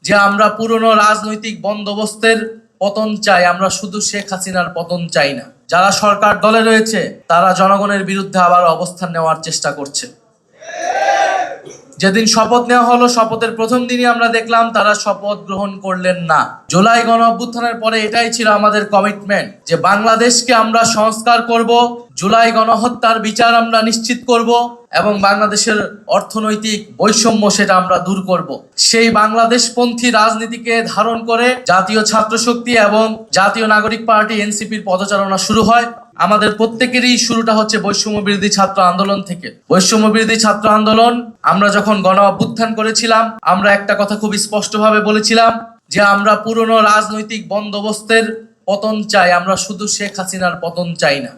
যে আমরা পুরনো রাজনৈতিক বন্দোবস্তের পতন চাই, আমরা শুধু শেখ হাসিনার পতন চাই না। যারা সরকার দলে রয়েছে তারা জনগণের বিরুদ্ধে আবার অবস্থান নেওয়ার চেষ্টা করছে। যেদিন শপথ নেওয়া হলো, শপথের প্রথম দিনই আমরা দেখলাম তারা শপথ গ্রহণ করলেন না। জুলাই গণ অভ্যুত্থানের পরে এটাই ছিল আমাদের কমিটমেন্ট যে বাংলাদেশকে আমরা সংস্কার করব, জুলাই গণহত্যার বিচার আমরা নিশ্চিত করব এবং বাংলাদেশের অর্থনৈতিক বৈষম্য সেটা আমরা দূর করব। সেই বাংলাদেশপন্থী রাজনীতিকে ধারণ করে জাতীয় ছাত্র শক্তি এবং জাতীয় নাগরিক পার্টি এনসিপির পদচারণা শুরু হয়। আমাদের প্রত্যেকেরই শুরুটা হচ্ছে বৈষম্য বিরোধী ছাত্র আন্দোলন থেকে। বৈষম্য বিরোধী ছাত্র আন্দোলন আমরা যখন গণ অভ্যুত্থান করেছিলাম, আমরা একটা কথা খুব স্পষ্টভাবে বলেছিলাম যে আমরা পুরনো রাজনৈতিক বন্দোবস্তের পতন চাই, আমরা শুধু শেখ হাসিনার পতন চাই না।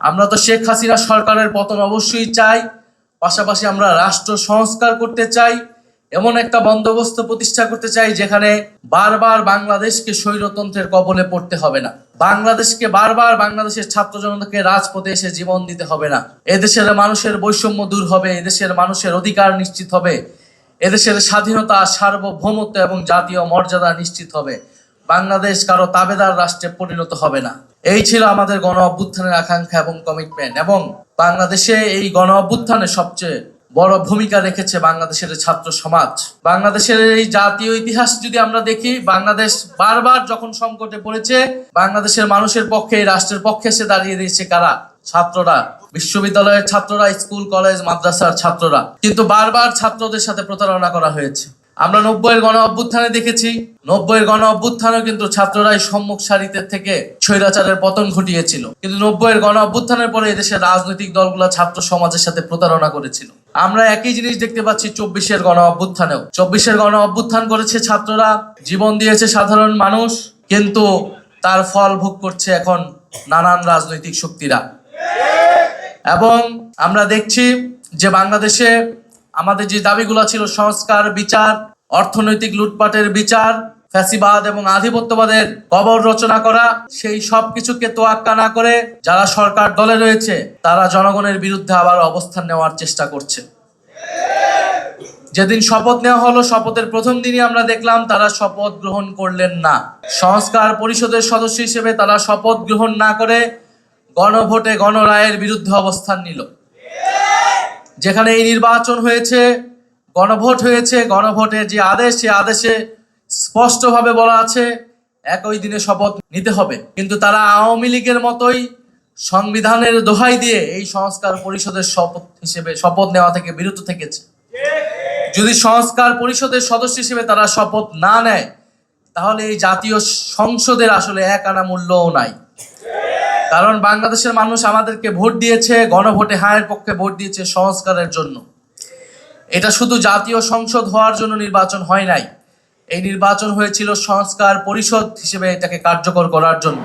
আমরা তো শেখ হাসিনা সরকারের পতন অবশ্যই চাই, পাশাপাশি আমরা রাষ্ট্র সংস্কার করতে চাই, এমন একটা বন্দোবস্ত প্রতিষ্ঠা করতে চাই যেখানে বারবার বাংলাদেশকে স্বৈরতন্ত্রের কবলে পড়তে হবে না, বাংলাদেশকে বারবার বাংলাদেশের ছাত্র জনতাকে রাজপথে এসে জীবন দিতে হবে না। এদেশের মানুষের বৈষম্য দূর হবে, এদেশের মানুষের অধিকার নিশ্চিত হবে, এদেশের স্বাধীনতা, সার্বভৌমত্ব এবং জাতীয় মর্যাদা নিশ্চিত হবে। বাংলাদেশ কারো তাবেদার রাষ্ট্রে পরিণত হবে না। এই ছিল আমাদের গণ অভ্যুত্থানের আকাঙ্ক্ষা এবং কমিটমেন্ট। এবং বাংলাদেশে এই গণ অভ্যুত্থানে সবচেয়ে বড় ভূমিকা রেখেছে বাংলাদেশের ছাত্র সমাজ। বাংলাদেশের এই জাতীয় ইতিহাস যদি আমরা দেখি, বাংলাদেশ বারবার যখন সংকটে পড়েছে, বাংলাদেশের মানুষের পক্ষে, এই রাষ্ট্রের পক্ষে এসে দাঁড়িয়ে দিয়েছে কারা? ছাত্ররা, বিশ্ববিদ্যালয়ের ছাত্ররা, স্কুল কলেজ মাদ্রাসার ছাত্ররা। কিন্তু বারবার ছাত্রদের সাথে প্রতারণা করা হয়েছে। আমরা 90-এর গণ অভ্যুত্থানে দেখেছি, 90-এর গণ অভ্যুত্থানেও কিন্তু ছাত্ররাই সম্মুখ সারিতে থেকে স্বৈরাচারের পতন ঘটিয়েছিল। কিন্তু 90-এর গণ অভ্যুত্থানের পরে এদেশের রাজনৈতিক দলগুলো ছাত্র সমাজের সাথে প্রতারণা করেছিল। আমরা একই জিনিস দেখতে পাচ্ছি 24-এর গণ অভ্যুত্থানেও। 24-এর গণ অভ্যুত্থান করেছে ছাত্ররা, জীবন দিয়েছে সাধারণ মানুষ, কিন্তু তার ফল ভোগ করছে এখন নানান রাজনৈতিক শক্তিরা। এবং আমরা দেখছি যে বাংলাদেশে আমাদের যে দাবিগুলো ছিল, সংস্কার, বিচার, অর্থনৈতিক লুটপাটের বিচার, ফ্যাসিবাদ এবং আধিপত্যবাদের কবর রচনা করা, সেই সব কিছুকে তোয়াক্কা না করে যারা সরকার দলে রয়েছে তারা জনগণের বিরুদ্ধে আবার অবস্থান নেওয়ার চেষ্টা করছে। যেদিন শপথ নেওয়া হলো, শপথের প্রথম দিনই আমরা দেখলাম তারা শপথ গ্রহণ করলেন না। সংস্কার পরিষদের সদস্য হিসেবে তারা শপথ গ্রহণ না করে গণভোটে গণরায়ের বিরুদ্ধে অবস্থান নিল। যেখানে এই নির্বাচন হয়েছে, গণভোট হয়েছে, গণভোটের যে আদেশ, সে আদেশে স্পষ্টভাবে বলা আছে একই দিনে শপথ নিতে হবে। কিন্তু তারা আওয়ামী লীগের মতোই সংবিধানের দোহাই দিয়ে এই সংস্কার পরিষদের শপথ নেওয়া থেকে বিরত থেকেছে। যদি সংস্কার পরিষদের সদস্য হিসেবে তারা শপথ না নেয়, তাহলে এই জাতীয় সংসদের আসলে এক আনা মূল্যও নাই। কারণ বাংলাদেশের মানুষ আমাদেরকে ভোট দিয়েছে, গণভোটে হায়ের পক্ষে ভোট দিয়েছে সংস্কারের জন্য। এটা শুধু জাতীয় সংসদ হওয়ার জন্য নির্বাচন হয় নাই, এই নির্বাচন হয়েছিল সংস্কার পরিষদ হিসেবে এটাকে কার্যকর করার জন্য।